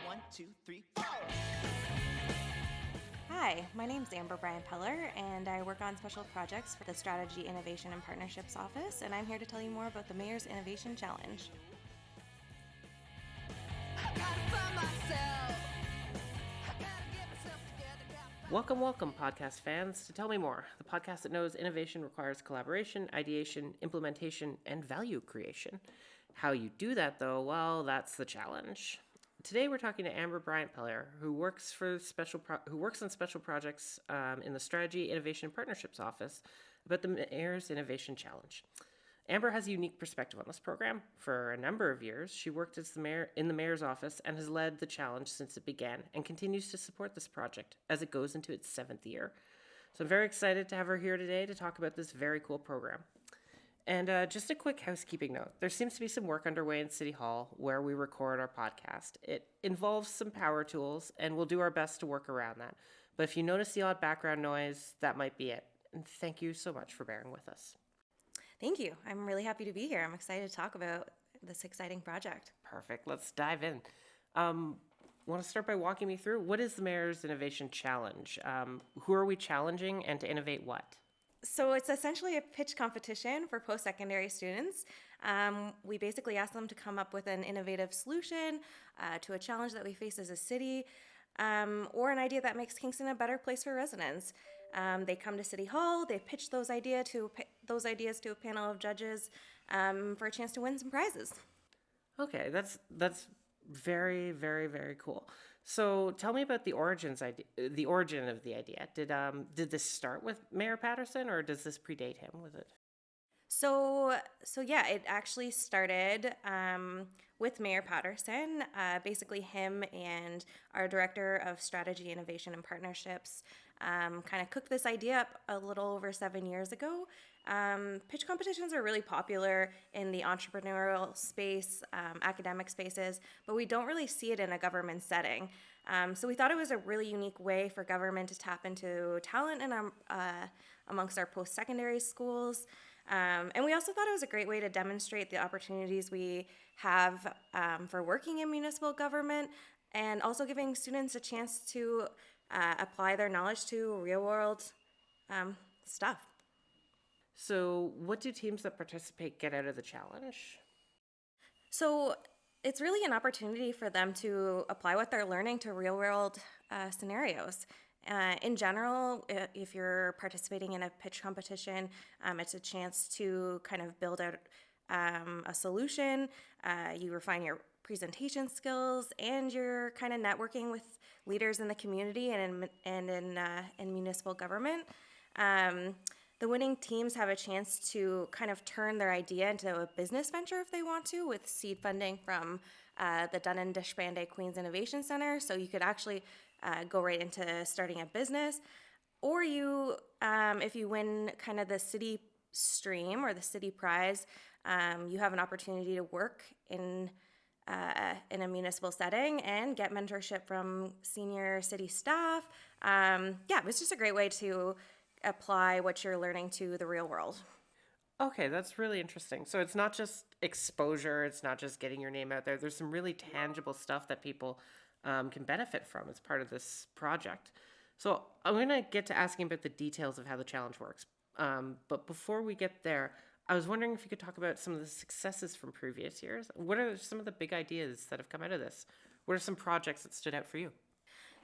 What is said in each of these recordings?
1, 2, 3, 4. Hi, my name's Amber Bryant-Peller, and I work on special projects for the Strategy, Innovation, and Partnerships Office, and I'm here to tell you more about the Mayor's Innovation Challenge. Welcome, podcast fans, to Tell Me More, the podcast that knows innovation requires collaboration, ideation, implementation, and value creation. How you do that, though, well, that's the challenge. Today, we're talking to Amber Bryant-Peller, who works on special projects in the Strategy, Innovation, and Partnerships Office, about the Mayor's Innovation Challenge. Amber has a unique perspective on this program. For a number of years, she worked as the mayor in the mayor's office and has led the challenge since it began and continues to support this project as it goes into its 7th year. So I'm very excited to have her here today to talk about this very cool program. And just a quick housekeeping note. There seems to be some work underway in City Hall where we record our podcast. It involves some power tools, and we'll do our best to work around that. But if you notice the odd background noise, that might be it. And thank you so much for bearing with us. Thank you. I'm really happy to be here. I'm excited to talk about this exciting project. Perfect. Let's dive in. Want to start by walking me through what is the Mayor's Innovation Challenge? Who are we challenging, and to innovate what? So it's essentially a pitch competition for post-secondary students. We basically ask them to come up with an innovative solution to a challenge that we face as a city, or an idea that makes Kingston a better place for residents. They come to City Hall, they pitch those ideas to a panel of judges for a chance to win some prizes. Okay, that's very, very, very cool. So tell me about the origin of the idea. Did this start with Mayor Patterson, or does this predate him? Was it? So yeah, it actually started with Mayor Patterson. Basically, him and our Director of Strategy, Innovation, and Partnerships kind of cooked this idea up a little over 7 years ago. Pitch competitions are really popular in the entrepreneurial space, academic spaces, but we don't really see it in a government setting. So we thought it was a really unique way for government to tap into talent in amongst our post-secondary schools. And we also thought it was a great way to demonstrate the opportunities we have for working in municipal government, and also giving students a chance to apply their knowledge to real-world stuff. So what do teams that participate get out of the challenge? So it's really an opportunity for them to apply what they're learning to real-world scenarios. In general, if you're participating in a pitch competition, it's a chance to kind of build out a solution. You refine your presentation skills, and you're kind of networking with leaders in the community and in municipal government. The winning teams have a chance to kind of turn their idea into a business venture if they want to, with seed funding from the Dun & Dishbande Queens Innovation Center. So you could actually go right into starting a business. Or you, if you win kind of the city stream or the city prize, you have an opportunity to work in a municipal setting and get mentorship from senior city staff. It's just a great way to apply what you're learning to the real world. Okay, that's really interesting. So it's not just exposure, it's not just getting your name out there. There's some really tangible stuff that people can benefit from as part of this project. So I'm going to get to asking about the details of how the challenge works. But before we get there, I was wondering if you could talk about some of the successes from previous years. What are some of the big ideas that have come out of this? What are some projects that stood out for you?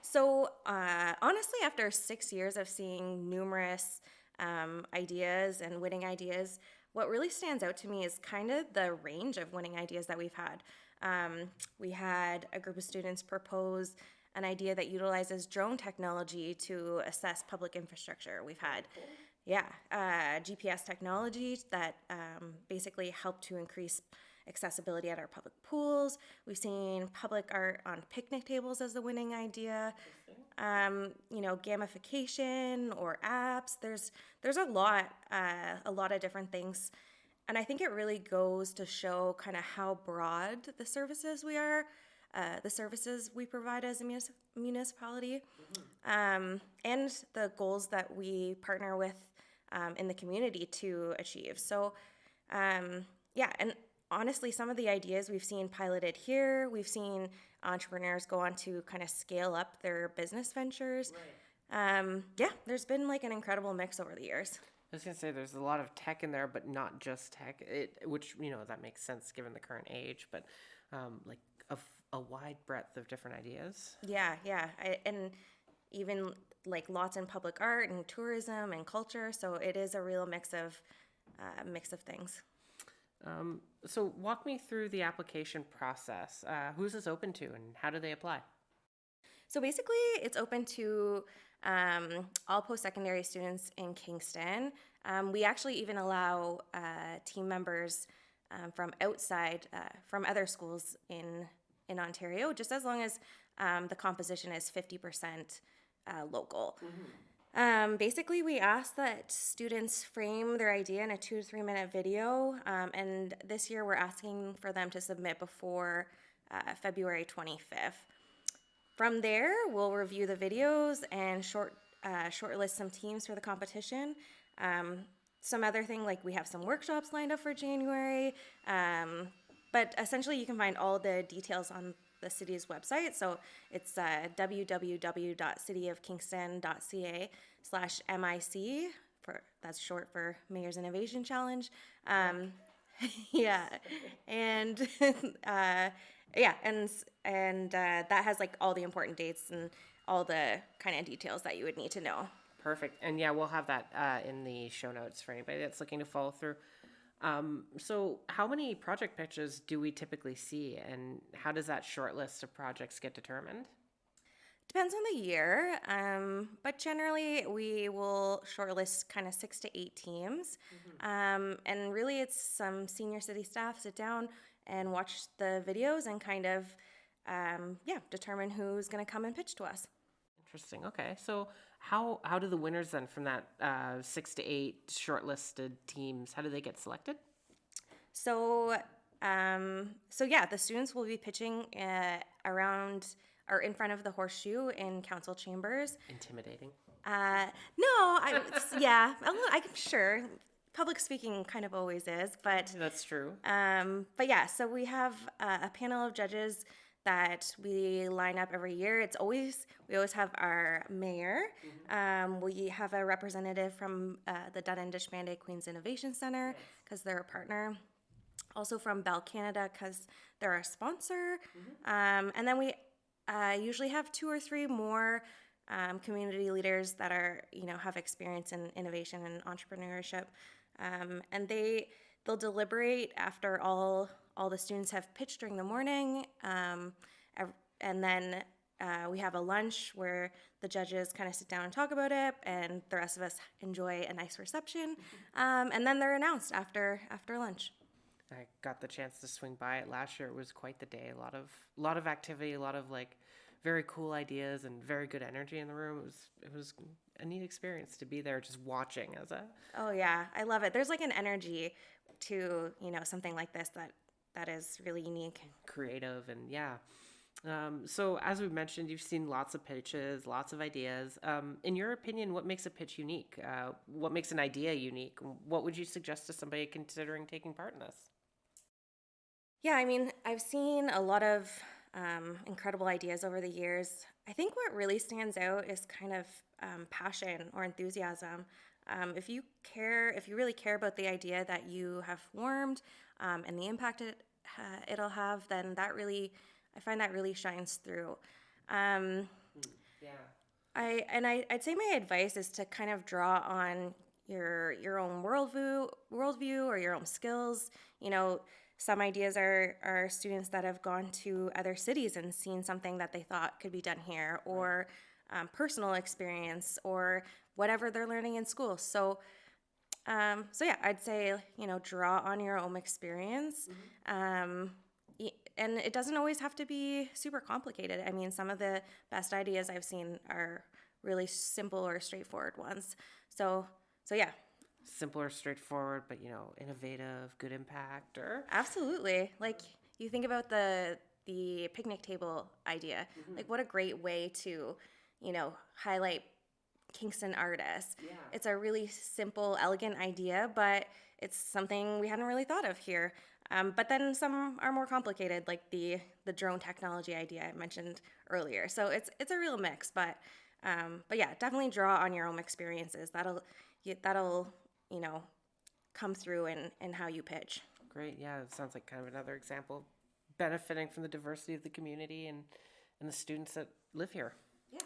So honestly, after 6 years of seeing numerous ideas and winning ideas, what really stands out to me is kind of the range of winning ideas that we've had. We had a group of students propose an idea that utilizes drone technology to assess public infrastructure. We've had GPS technology that basically help to increase accessibility at our public pools. We've seen public art on picnic tables as the winning idea. Gamification or apps. There's a lot of different things, and I think it really goes to show kind of how broad the services we provide as a municipality, and the goals that we partner with in the community to achieve. So, and honestly, some of the ideas we've seen piloted here, we've seen entrepreneurs go on to kind of scale up their business ventures. Yeah, there's been like an incredible mix over the years. I was gonna say there's a lot of tech in there, but not just tech. Which that makes sense given the current age, but like a wide breadth of different ideas. Yeah, yeah. And even like lots in public art and tourism and culture. So it is a real mix of things. So walk me through the application process. Who's this open to, and how do they apply? So basically, it's open to all post-secondary students in Kingston. We actually even allow team members from outside, from other schools in Ontario, just as long as the composition is 50% local. Basically, we ask that students frame their idea in a 2 to 3 minute video, and this year we're asking for them to submit before February 25th. From there, we'll review the videos and shortlist some teams for the competition. Some other thing, like we have some workshops lined up for January, but essentially you can find all the details on the city's website. So it's www.cityofkingston.ca/MIC, that's short for Mayor's Innovation Challenge. Yeah, and yeah, and that has like all the important dates and all the kind of details that you would need to know. Perfect. And yeah, we'll have that in the show notes for anybody that's looking to follow through. So how many project pitches do we typically see, and how does that short list of projects get determined? Depends on the year, but generally we will shortlist kind of 6 to 8 teams. And really it's some senior city staff sit down and watch the videos and kind of, determine who's going to come and pitch to us. Interesting. Okay. So how do the winners then from that 6 to 8 shortlisted teams, how do they get selected? So, yeah, the students will be pitching around or in front of the Horseshoe in council chambers. Intimidating. No, I'm sure. Public speaking kind of always is, but That's true. but yeah, so we have a panel of judges that we line up every year. We always have our mayor. We have a representative from the Dun and Dishbanded Queen's Innovation Center because they're a partner. Also from Bell Canada because they're a sponsor. And then we usually have 2 or 3 more community leaders that are have experience in innovation and entrepreneurship. And they'll deliberate after all the students have pitched during the morning, and then we have a lunch where the judges kind of sit down and talk about it, and the rest of us enjoy a nice reception, and then they're announced after lunch. I got the chance to swing by it last year. It was quite the day. A lot of activity, a lot of like very cool ideas and very good energy in the room. It was a neat experience to be there just watching as a. Oh yeah, I love it. There's like an energy to something like this that is really unique. Creative and yeah. So as we mentioned, you've seen lots of pitches, lots of ideas. In your opinion, what makes a pitch unique? What makes an idea unique? What would you suggest to somebody considering taking part in this? Yeah, I mean, I've seen a lot of incredible ideas over the years. I think what really stands out is kind of passion or enthusiasm. If you really care about the idea that you have formed and the impact it'll have, then I find that really shines through. Yeah. I'd say my advice is to kind of draw on your own worldview or your own skills. Some ideas are students that have gone to other cities and seen something that they thought could be done here, or personal experience, or whatever they're learning in school. So yeah, I'd say draw on your own experience, and it doesn't always have to be super complicated. I mean, some of the best ideas I've seen are really simple or straightforward ones. So yeah. Simpler, straightforward, but innovative, good impact, or Absolutely. Like you think about the picnic table idea. Like what a great way to, highlight Kingston artists. Yeah. It's a really simple, elegant idea, but it's something we hadn't really thought of here. But then some are more complicated, like the drone technology idea I mentioned earlier. So it's a real mix, but yeah, definitely draw on your own experiences. That'll you know come through in how you pitch. Great. Yeah, it sounds like kind of another example of benefiting from the diversity of the community and the students that live here. Yeah.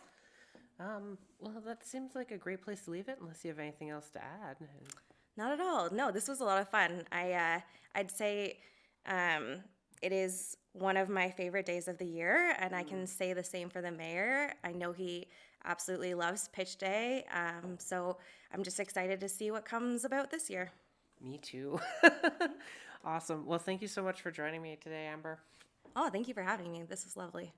Well, that seems like a great place to leave it, unless you have anything else to add. Not at all. No, this was a lot of fun. I'd say it is one of my favorite days of the year, and I can say the same for the mayor. I know he absolutely loves pitch day, so I'm just excited to see what comes about this year. Me too. Awesome. Well, thank you so much for joining me today, Amber. Oh, thank you for having me. This was lovely.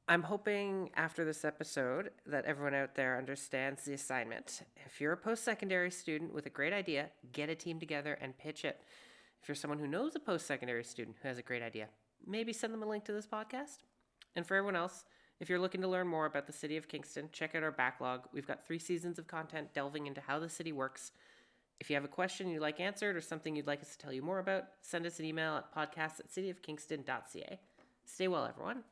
I'm hoping after this episode that everyone out there understands the assignment. If you're a post-secondary student with a great idea, get a team together and pitch it. If you're someone who knows a post-secondary student who has a great idea, maybe send them a link to this podcast. And for everyone else, if you're looking to learn more about the city of Kingston, check out our backlog. We've got 3 seasons of content delving into how the city works. If you have a question you'd like answered or something you'd like us to tell you more about, send us an email at podcast@cityofkingston.ca. Stay well, everyone.